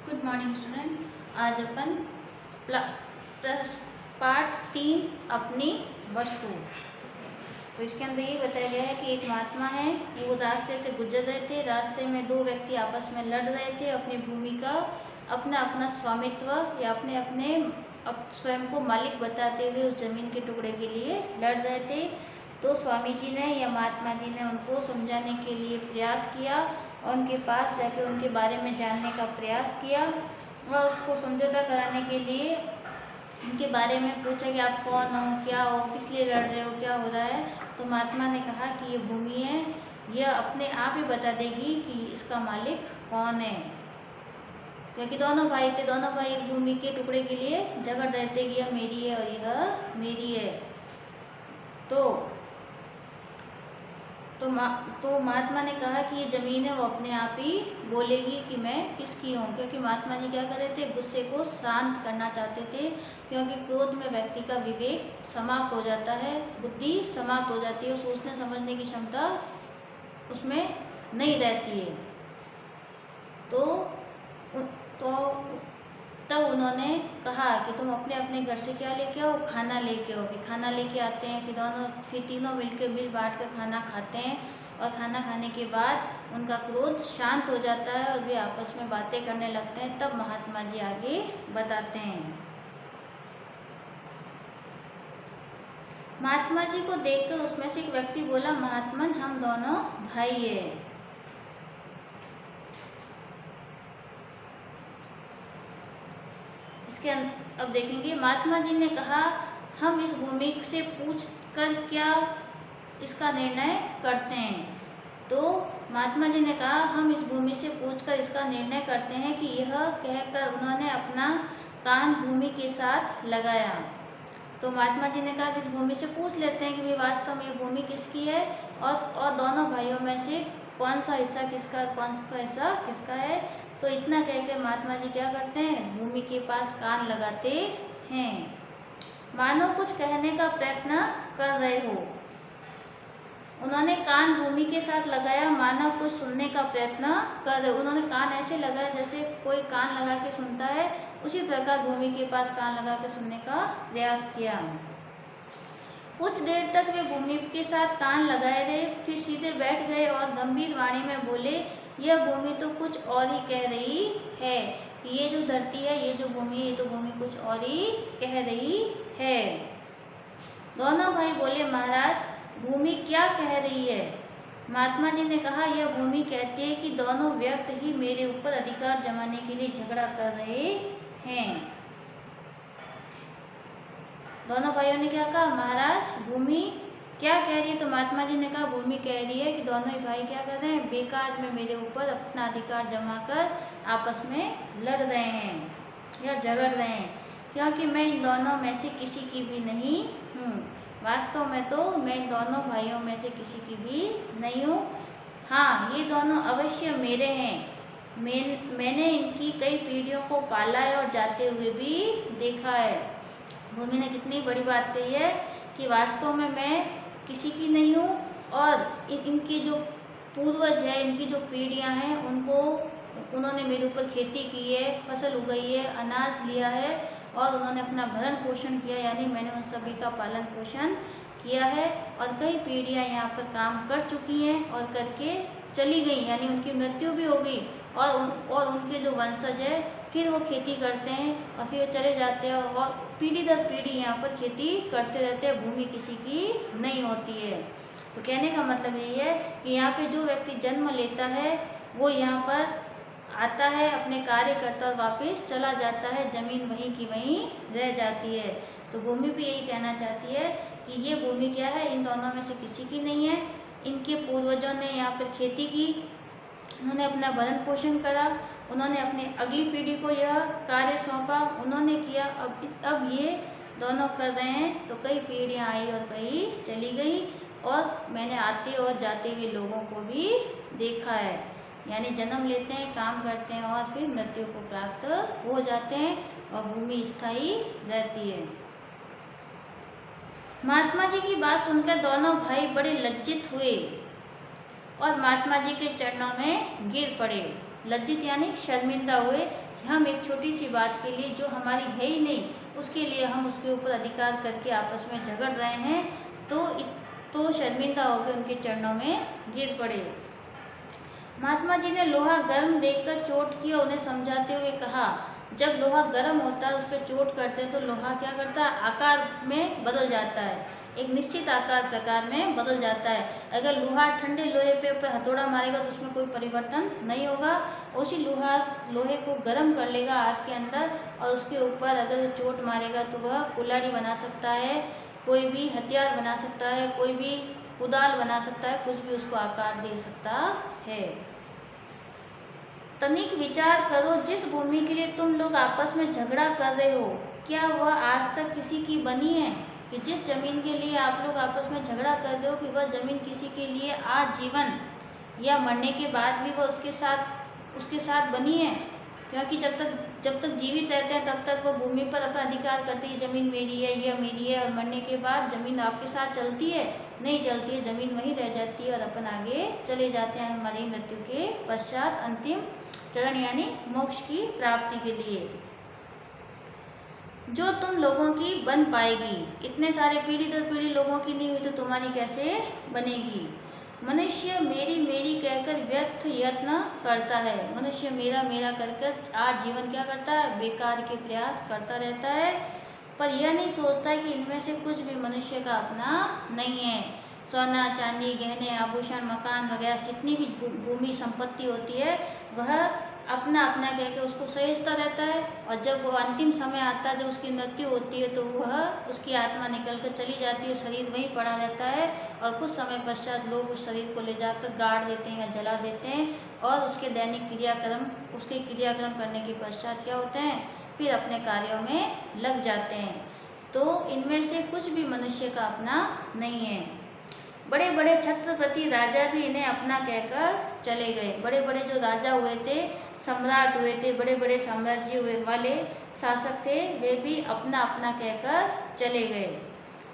Good morning student. आज अपन part 3 अपनी वस्तु। तो इसके अंदर ये बताया गया है कि एक महात्मा है, वो रास्ते से गुजर रहे थे। रास्ते में दो व्यक्ति आपस में लड़ रहे थे, अपनी भूमि का अपना अपना स्वामित्व या अपने अपने स्वयं को मालिक बताते हुए उस जमीन के टुकड़े के लिए लड़ रहे थे। तो स्वामी जी ने या महात्मा जी ने उनको समझाने के लिए प्रयास किया और उनके पास जाके उनके बारे में जानने का प्रयास किया और उसको समझौता कराने के लिए उनके बारे में पूछा कि आप कौन हो, क्या हो, किस लिए लड़ रहे हो, क्या हो रहा है। तो महात्मा ने कहा कि ये भूमि है, यह अपने आप ही बता देगी कि इसका मालिक कौन है। क्योंकि दोनों भाई थे, दोनों भाई एक भूमि के टुकड़े के लिए झगड़ रहे थे कि यह मेरी है और यह मेरी है। तो महात्मा ने कहा कि ये ज़मीन है वो अपने आप ही बोलेगी कि मैं किसकी हूँ। क्योंकि महात्मा जी क्या कर रहे थे, गुस्से को शांत करना चाहते थे। क्योंकि क्रोध में व्यक्ति का विवेक समाप्त हो जाता है, बुद्धि समाप्त हो जाती है, सोचने समझने की क्षमता उसमें नहीं रहती है। तब उन्होंने कहा कि तुम अपने अपने घर से क्या लेके आओ, खाना लेके आओ। फिर खाना लेके आते हैं, फिर तीनों मिलकर मिल बांट कर खाना खाते हैं और खाना खाने के बाद उनका क्रोध शांत हो जाता है और वे आपस में बातें करने लगते हैं। तब महात्मा जी आगे बताते हैं। महात्मा जी को देखकर उसमें से एक व्यक्ति बोला, महात्मन हम दोनों भाई है। अब देखेंगे, महात्मा जी ने कहा हम इस भूमि से पूछकर क्या इसका निर्णय करते हैं। तो महात्मा जी ने कहा हम इस भूमि से पूछकर इसका निर्णय करते हैं कि यह कहकर उन्होंने अपना कान भूमि के साथ लगाया। तो महात्मा जी ने कहा कि इस भूमि से पूछ लेते हैं कि भाई वास्तव में ये भूमि किसकी है और दोनों भाइयों में से कौन सा हिस्सा किसका, कौन सा हिस्सा किसका है। तो इतना कहकर महात्मा जी क्या करते हैं, भूमि के पास कान लगाते हैं, मानो कुछ कहने का प्रयत्न कर रहे हो। उन्होंने कान भूमि के साथ लगाया, मानो कुछ सुनने का प्रयत्न कर रहे। उन्होंने कान ऐसे लगाया जैसे कोई कान लगा के सुनता है, उसी प्रकार भूमि के पास कान लगा के सुनने का प्रयास किया। कुछ देर तक वे भूमि के साथ कान लगाए रहे, फिर सीधे बैठ गए और गंभीर वाणी में बोले, यह भूमि तो कुछ और ही कह रही है। ये जो धरती है, ये जो भूमि है, ये तो भूमि कुछ और ही कह रही है। दोनों भाई बोले, महाराज भूमि क्या कह रही है। महात्मा जी ने कहा यह भूमि कहती है कि दोनों व्यर्थ ही मेरे ऊपर अधिकार जमाने के लिए झगड़ा कर रहे हैं। दोनों भाइयों ने क्या कहा, महाराज भूमि क्या कह रही है। तो महात्मा जी ने कहा भूमि कह रही है कि दोनों ही भाई क्या कर रहे हैं, बेकार में मेरे ऊपर अपना अधिकार जमा कर आपस में लड़ रहे हैं या झगड़ रहे हैं। क्योंकि मैं इन दोनों में से किसी की भी नहीं हूँ। वास्तव में तो मैं इन दोनों भाइयों में से किसी की भी नहीं हूँ। हाँ, ये दोनों अवश्य मेरे हैं। मैंने इनकी कई पीढ़ियों को पाला है और जाते हुए भी देखा है। भूमि ने कितनी बड़ी बात कही है कि वास्तव में मैं किसी की नहीं हूँ और इनकी जो पूर्वज है, इनकी जो पीढ़ियाँ हैं, उन्होंने मेरे ऊपर खेती की है, फसल उगाई है, अनाज लिया है और उन्होंने अपना भरण पोषण किया, यानी मैंने उन सभी का पालन पोषण किया है। और कई पीढ़ियाँ यहाँ पर काम कर चुकी हैं और करके चली गई, यानी उनकी मृत्यु भी हो गई और उनके जो वंशज है फिर वो खेती करते हैं और फिर वो चले जाते हैं और पीढ़ी दर पीढ़ी यहाँ पर खेती करते रहते हैं। भूमि किसी की नहीं होती है। तो कहने का मतलब यही है कि यहाँ पे जो व्यक्ति जन्म लेता है वो यहाँ पर आता है, अपने कार्य करता और वापस चला जाता है, जमीन वहीं की वहीं रह जाती है। तो भूमि भी यही कहना चाहती है कि ये भूमि क्या है, इन दोनों में से किसी की नहीं है। इनके पूर्वजों ने यहाँ पर खेती की, उन्होंने अपना भरण पोषण करा, उन्होंने अपनी अगली पीढ़ी को यह कार्य सौंपा, उन्होंने किया। अब ये दोनों कर रहे हैं। तो कई पीढ़ियाँ आई और कई चली गई और मैंने आते और जाते हुए लोगों को भी देखा है। यानी जन्म लेते हैं, काम करते हैं और फिर मृत्यु को प्राप्त हो जाते हैं और भूमि स्थायी रहती है। महात्मा जी की बात सुनकर दोनों भाई बड़े लज्जित हुए और महात्मा जी के चरणों में गिर पड़े। लज्जित यानी शर्मिंदा हुए। हम एक छोटी सी बात के लिए जो हमारी है ही नहीं उसके लिए हम उसके ऊपर अधिकार करके आपस में झगड़ रहे हैं, तो शर्मिंदा होकर उनके चरणों में गिर पड़े। महात्मा जी ने लोहा गर्म देखकर चोट की और उन्हें समझाते हुए कहा, जब लोहा गर्म होता है उस पर चोट करते हैं तो लोहा क्या करता है, आकार में बदल जाता है, एक निश्चित आकार प्रकार में बदल जाता है। अगर लोहा ठंडे लोहे पे ऊपर हथौड़ा मारेगा तो उसमें कोई परिवर्तन नहीं होगा। उसी लोहे को गर्म कर लेगा आग के अंदर और उसके ऊपर अगर चोट मारेगा तो वह कुल्हाड़ी बना सकता है, कोई भी हथियार बना सकता है, कोई भी कुदाल बना सकता है, कुछ भी उसको आकार दे सकता है। तनिक विचार करो, जिस भूमि के लिए तुम लोग आपस में झगड़ा कर रहे हो, क्या वह आज तक किसी की बनी है? कि जिस जमीन के लिए आप लोग आपस में झगड़ा कर रहे हो कि वह जमीन किसी के लिए आजीवन या मरने के बाद भी वह उसके साथ बनी है? क्योंकि जब तक जीवित रहते हैं तब तक वो भूमि पर अपना अधिकार करते हैं, ज़मीन मेरी है, यह मेरी है, और मरने के बाद ज़मीन आपके साथ चलती है? नहीं चलती है, ज़मीन वहीं रह जाती है और अपन आगे चले जाते हैं हमारी मृत्यु के पश्चात अंतिम चरण यानी मोक्ष की प्राप्ति के लिए, जो तुम लोगों की बन पाएगी। इतने सारे पीढ़ी दर पीढ़ी लोगों की नहीं हुई तो तुम्हारी कैसे बनेगी? मनुष्य मेरी मेरी कहकर व्यर्थ यत्न करता है। मनुष्य मेरा मेरा कर आज जीवन क्या करता है, बेकार के प्रयास करता रहता है, पर यह नहीं सोचता है कि इनमें से कुछ भी मनुष्य का अपना नहीं है। सोना चांदी गहने आभूषण मकान वगैरह जितनी भी भूमि संपत्ति होती है वह अपना अपना कह के उसको सहेजता रहता है, और जब वो अंतिम समय आता है, जब उसकी मृत्यु होती है तो वह उसकी आत्मा निकल कर चली जाती है, शरीर वहीं पड़ा रहता है, और कुछ समय पश्चात लोग उस शरीर को ले जाकर गाड़ देते हैं या जला देते हैं, और उसके दैनिक क्रियाक्रम करने के पश्चात क्या होते हैं, फिर अपने कार्यों में लग जाते हैं। तो इनमें से कुछ भी मनुष्य का अपना नहीं है। बड़े बड़े छत्रपति राजा भी इन्हें अपना कहकर चले गए। बड़े बड़े जो राजा हुए थे, सम्राट हुए थे, बड़े बड़े साम्राज्य हुए वाले शासक थे, वे भी अपना अपना कहकर चले गए,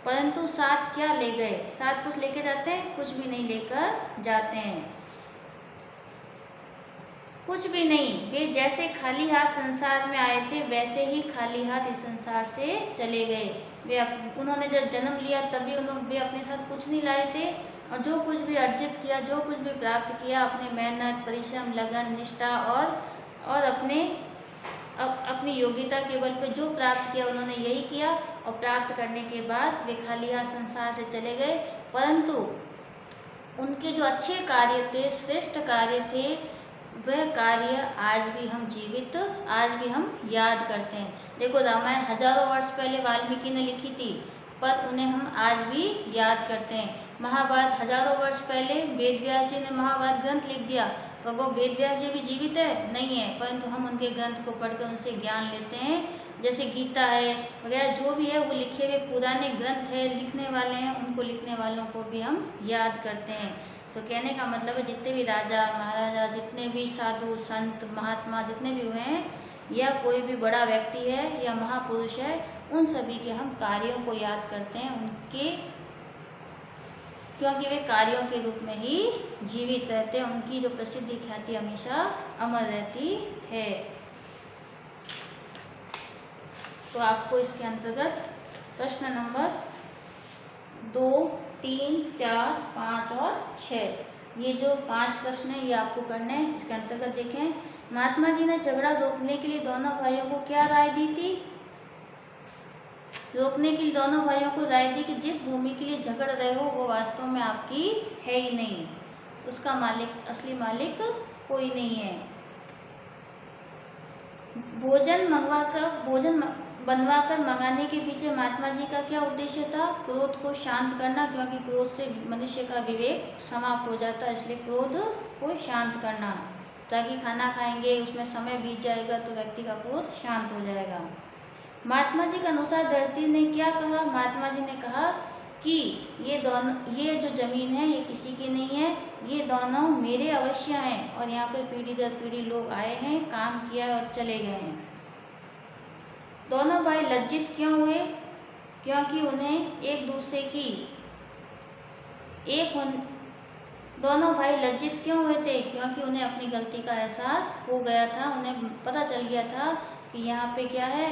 परंतु साथ क्या ले गए? साथ कुछ लेके जाते हैं? कुछ भी नहीं लेकर जाते हैं, कुछ भी नहीं। वे जैसे खाली हाथ संसार में आए थे वैसे ही खाली हाथ इस संसार से चले गए। उन्होंने जब जन्म लिया तभी वे अपने साथ कुछ नहीं लाए थे, और जो कुछ भी अर्जित किया, जो कुछ भी प्राप्त किया, अपने मेहनत परिश्रम लगन निष्ठा और अपनी योग्यता के बल पर जो प्राप्त किया उन्होंने यही किया, और प्राप्त करने के बाद वे खाली हाथ संसार से चले गए। परंतु उनके जो अच्छे कार्य थे, श्रेष्ठ कार्य थे, वह कार्य आज भी हम जीवित, आज भी हम याद करते हैं। देखो, रामायण हजारों वर्ष पहले वाल्मीकि ने लिखी थी, पर उन्हें हम आज भी याद करते हैं। महाभारत हजारों वर्ष पहले वेद व्यास जी ने महाभारत ग्रंथ लिख दिया, पर वो वेद व्यास जी भी जीवित है? नहीं है, परंतु हम उनके ग्रंथ को पढ़कर उनसे ज्ञान लेते हैं। जैसे गीता है वगैरह जो भी है वो लिखे हुए पुराने ग्रंथ है, लिखने वाले हैं, उनको लिखने वालों को भी हम याद करते हैं। तो कहने का मतलब है, जितने भी राजा महाराजा, जितने भी साधु संत महात्मा जितने भी हुए हैं, या कोई भी बड़ा व्यक्ति है या महापुरुष है, उन सभी के हम कार्यों को याद करते हैं, उनके, क्योंकि वे कार्यों के रूप में ही जीवित रहते हैं। उनकी जो प्रसिद्धि ख्याति हमेशा अमर रहती है। तो आपको इसके अंतर्गत प्रश्न नंबर 2, 3, 4, 5 और 6, ये जो 5 प्रश्न है ये आपको करने हैं। इसके अंतर्गत देखें, महात्मा जी ने झगड़ा रोकने के लिए दोनों भाइयों को क्या राय दी थी? रोकने के लिए दोनों भाइयों को राय दी कि जिस भूमि के लिए झगड़ रहे हो वो वास्तव में आपकी है ही नहीं, उसका मालिक, असली मालिक कोई नहीं है। भोजन बनवाकर मंगाने के पीछे महात्मा जी का क्या उद्देश्य था? क्रोध को शांत करना, क्योंकि क्रोध से मनुष्य का विवेक समाप्त हो जाता है, इसलिए क्रोध को शांत करना, ताकि खाना खाएंगे उसमें समय बीत जाएगा तो व्यक्ति का क्रोध शांत हो जाएगा। महात्मा जी के अनुसार धरती ने क्या कहा? महात्मा जी ने कहा कि ये जो जमीन है ये किसी की नहीं है, ये दोनों मेरे अवश्य हैं, और यहाँ पर पीढ़ी दर पीढ़ी लोग आए हैं, काम किया और चले गए हैं। दोनों भाई लज्जित क्यों हुए? क्योंकि उन्हें एक दूसरे की दोनों भाई लज्जित क्यों हुए थे? क्योंकि उन्हें अपनी गलती का एहसास हो गया था, उन्हें पता चल गया था कि यहाँ पे क्या है।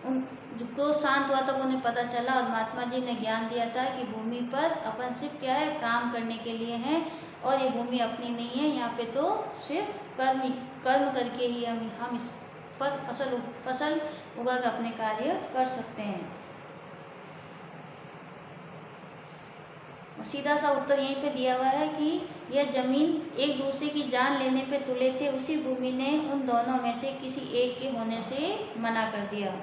उनको शांत हुआ तब उन्हें पता चला और महात्मा जी ने ज्ञान दिया था कि भूमि पर अपन सिर्फ क्या है, काम करने के लिए हैं और ये भूमि अपनी नहीं है। यहाँ पे तो सिर्फ कर्म करके ही हम इस पर फसल उगाकर अपने कार्य कर सकते हैं। सीधा सा उत्तर यहीं पे दिया हुआ है कि यह जमीन एक दूसरे की जान लेने पे तुले थे, उसी भूमि ने उन दोनों में से किसी एक के होने से मना कर दिया।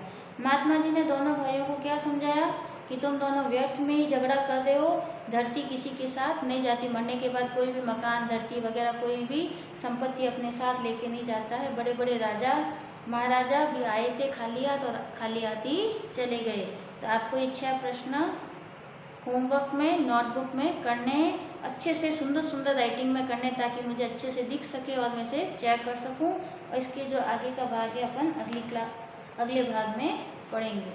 महात्मा जी ने दोनों भाइयों को क्या समझाया कि तुम दोनों व्यर्थ में ही झगड़ा कर रहे हो, धरती किसी के साथ नहीं जाती। मरने के बाद कोई भी मकान, धरती वगैरह कोई भी संपत्ति अपने साथ लेके नहीं जाता है। बड़े बड़े राजा महाराजा भी आए थे खाली हाथ और खाली हाथ ही चले गए। तो आपको ये 6 प्रश्न होमवर्क में नोटबुक में करने हैं, अच्छे से सुंदर सुंदर राइटिंग में करने, ताकि मुझे अच्छे से दिख सके और मैं इसे चेक कर सकूं। और इसके जो आगे का भाग है अपन अगले भाग में पढ़ेंगे।